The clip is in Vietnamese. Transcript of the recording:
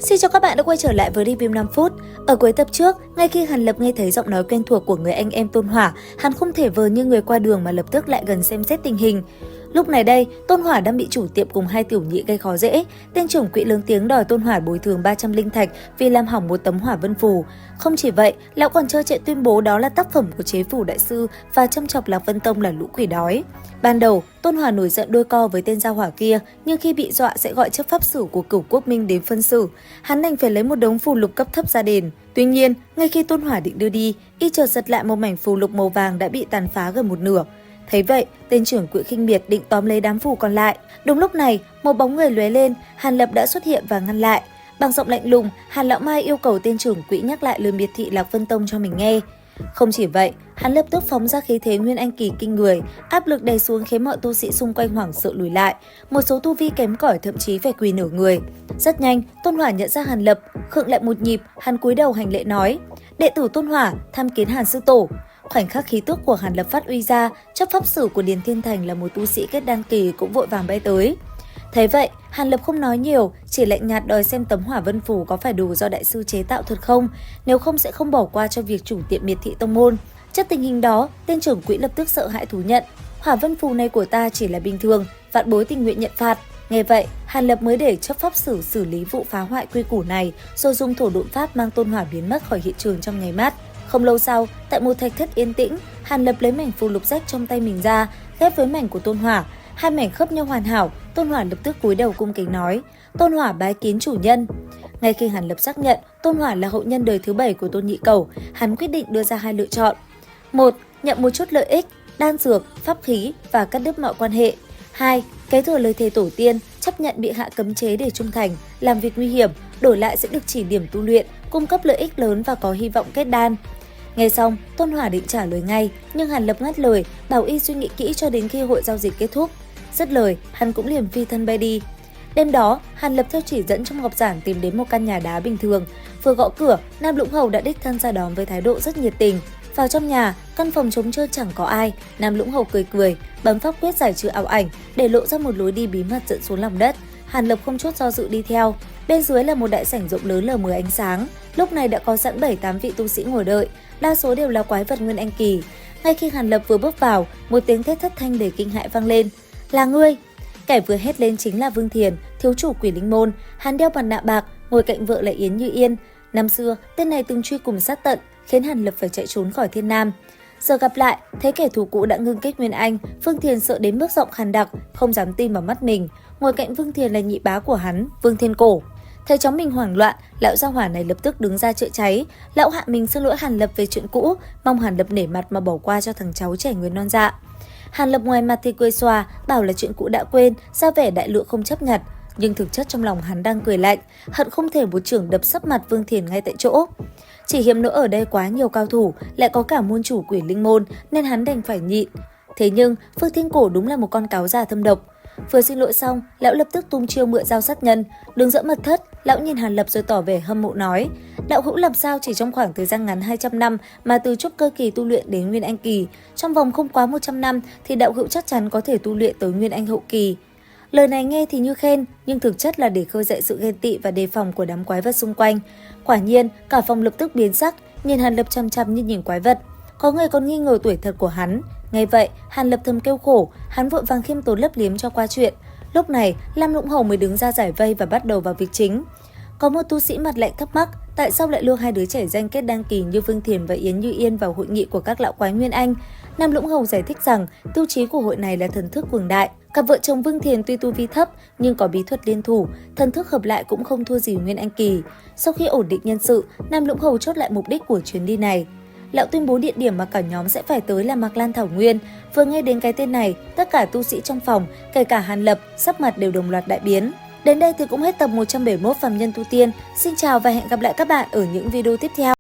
Xin chào các bạn đã quay trở lại với review 5 phút. Ở cuối tập trước, ngay khi Hàn Lập nghe thấy giọng nói quen thuộc của người anh em Tôn Hỏa, hắn không thể vờ như người qua đường mà lập tức lại gần xem xét tình hình. Lúc này đây, Tôn Hỏa đang bị chủ tiệm cùng hai tiểu nhị gây khó dễ. Tên trưởng quỹ lớn tiếng đòi Tôn Hỏa bồi thường 300 linh thạch vì làm hỏng một tấm hỏa vân phù. Không chỉ vậy, lão còn trơ trẽn tuyên bố đó là tác phẩm của chế phủ đại sư và châm chọc Lạc Vân Tông là lũ quỷ đói. Ban đầu, Tôn Hỏa nổi giận đôi co với tên gia hỏa kia, nhưng khi bị dọa sẽ gọi chấp pháp sử của Cửu Quốc Minh đến phân xử, hắn đành phải lấy một đống phù lục cấp thấp ra đền. Tuy nhiên, ngay khi Tôn Hỏa định đưa đi, y chợt giật lại một mảnh phù lục màu vàng đã bị tàn phá gần một nửa. Thấy vậy, tên trưởng quỹ khinh miệt định tóm lấy đám phù còn lại. Đúng lúc này, một bóng người lóe lên, Hàn Lập đã xuất hiện và ngăn lại. Bằng giọng lạnh lùng, Hàn Lão Mai yêu cầu tên trưởng quỹ nhắc lại lời miệt thị Lạc Vân Tông cho mình nghe. Không chỉ vậy, hắn lập tức phóng ra khí thế Nguyên Anh kỳ kinh người, áp lực đè xuống khiến mọi tu sĩ xung quanh hoảng sợ lùi lại. Một số tu vi kém cỏi thậm chí phải quỳ nửa người. Rất nhanh, Tôn Hỏa nhận ra Hàn Lập, khựng lại một nhịp, hắn cúi đầu hành lễ nói: "Đệ tử Tôn Hỏa tham kiến Hàn sư tổ." Khoảnh khắc khí tức của Hàn Lập phát uy ra, chấp pháp sử của Điền Thiên Thành là một tu sĩ kết đan kỳ cũng vội vàng bay tới. Thấy vậy, Hàn Lập không nói nhiều, chỉ lạnh nhạt đòi xem tấm hỏa vân phù có phải đồ do đại sư chế tạo thật không, nếu không sẽ không bỏ qua cho việc chủ tiệm miệt thị tông môn. Trước tình hình đó, tên trưởng quỹ lập tức sợ hãi thú nhận: "Hỏa vân phù này của ta chỉ là bình thường, vạn bối tình nguyện nhận phạt." Nghe vậy, Hàn Lập mới để chấp pháp sử xử lý vụ phá hoại quy củ này, rồi dùng thổ độn pháp mang Tôn Hỏa biến mất khỏi hiện trường trong nháy mắt. Không lâu sau, tại một thạch thất yên tĩnh, Hàn Lập lấy mảnh phù lục rách trong tay mình ra, ghép với mảnh của Tôn Hỏa. Hai mảnh khớp nhau hoàn hảo, Tôn Hỏa lập tức cúi đầu cung kính nói: "Tôn Hỏa bái kiến chủ nhân." Ngay khi Hàn Lập xác nhận Tôn Hỏa là hậu nhân đời thứ 7 của Tôn Nhị Cẩu, hắn quyết định đưa ra hai lựa chọn. 1. Nhận một chút lợi ích, đan dược, pháp khí và cắt đứt mọi quan hệ. 2. Kế thừa lời thề tổ tiên, chấp nhận bị hạ cấm chế để trung thành, làm việc nguy hiểm, đổi lại sẽ được chỉ điểm tu luyện, cung cấp lợi ích lớn và có hy vọng kết đan. Nghe xong, Tôn Hỏa định trả lời ngay, nhưng Hàn Lập ngắt lời, bảo y suy nghĩ kỹ cho đến khi hội giao dịch kết thúc. Dứt lời, hắn cũng liền phi thân bay đi. Đêm đó, Hàn Lập theo chỉ dẫn trong ngọc giản tìm đến một căn nhà đá bình thường. Vừa gõ cửa, Nam Lũng Hầu đã đích thân ra đón với thái độ rất nhiệt tình. Vào trong nhà, căn phòng trống trơn chẳng có ai. Nam Lũng Hầu cười cười, bấm pháp quyết giải trừ ảo ảnh, để lộ ra một lối đi bí mật dẫn xuống lòng đất. Hàn Lập không chút do dự đi theo. Bên dưới là một đại sảnh rộng lớn lờ mờ ánh sáng. Lúc này đã có sẵn 7-8 vị tu sĩ ngồi đợi, đa số đều là quái vật Nguyên Anh kỳ. Ngay khi Hàn Lập vừa bước vào, một tiếng thét thất thanh đầy kinh hãi vang lên. "Là ngươi!" Kẻ vừa hét lên chính là Vương Thiền, thiếu chủ Quỷ Linh môn. Hắn đeo mặt nạ bạc, ngồi cạnh vợ là Yến Như Yên. Năm xưa, tên này từng truy cùng sát tận, khiến Hàn Lập phải chạy trốn khỏi Thiên Nam. Giờ gặp lại, thấy kẻ thù cũ đã ngưng kết Nguyên Anh, Vương Thiền sợ đến mức giọng khàn đặc, không dám tin vào mắt mình. Ngồi cạnh Vương Thiền là nhị bá của hắn, Vương Thiên Cổ. Thấy cháu mình hoảng loạn, lão gia hỏa này lập tức đứng ra chữa cháy. Lão hạ mình xin lỗi Hàn Lập về chuyện cũ, mong Hàn Lập nể mặt mà bỏ qua cho thằng cháu trẻ người non dạ. Hàn Lập ngoài mặt thì cười xòa, bảo là chuyện cũ đã quên, ra vẻ đại lượng không chấp nhận, nhưng thực chất trong lòng hắn đang cười lạnh, hận không thể một chưởng đập sấp mặt Vương Thiền ngay tại chỗ. Chỉ hiếm nỗi ở đây quá nhiều cao thủ, lại có cả môn chủ Quỷ Linh môn nên hắn đành phải nhịn. Thế nhưng Vương Thiên Cổ đúng là một con cáo già thâm độc. Vừa xin lỗi xong, lão lập tức tung chiêu mượn dao sát nhân. Đứng giữa mật thất, lão nhìn Hàn Lập rồi tỏ vẻ hâm mộ nói: "Đạo hữu làm sao chỉ trong khoảng thời gian ngắn 200 năm mà từ trúc cơ kỳ tu luyện đến Nguyên Anh kỳ, trong vòng không quá 100 năm thì đạo hữu chắc chắn có thể tu luyện tới Nguyên Anh hậu kỳ." Lời này nghe thì như khen, nhưng thực chất là để khơi dậy sự ghen tị và đề phòng của đám quái vật xung quanh. Quả nhiên, cả phòng lập tức biến sắc, nhìn Hàn Lập chăm chăm như nhìn quái vật. Có người còn nghi ngờ tuổi thật của hắn. Nghe vậy, Hàn Lập thầm kêu khổ, hắn vội vàng khiêm tốn lấp liếm cho qua chuyện. Lúc này, Lam Lũng Hầu mới đứng ra giải vây và bắt đầu vào việc chính. Có một tu sĩ mặt lạnh thắc mắc, tại sao lại đưa hai đứa trẻ danh kết đan kỳ như Vương Thiền và Yến Như Yên vào hội nghị của các lão quái Nguyên Anh? Nam Lũng Hầu giải thích rằng, tiêu chí của hội này là thần thức cường đại. Cặp vợ chồng Vương Thiền tuy tu vi thấp nhưng có bí thuật liên thủ, thần thức hợp lại cũng không thua gì Nguyên Anh kỳ. Sau khi ổn định nhân sự, Nam Lũng Hầu chốt lại mục đích của chuyến đi này. Lão tuyên bố địa điểm mà cả nhóm sẽ phải tới là Mạc Lan Thảo Nguyên. Vừa nghe đến cái tên này, tất cả tu sĩ trong phòng, kể cả Hàn Lập, sắc mặt đều đồng loạt đại biến. Đến đây thì cũng hết tập 171 Phàm Nhân Tu Tiên. Xin chào và hẹn gặp lại các bạn ở những video tiếp theo.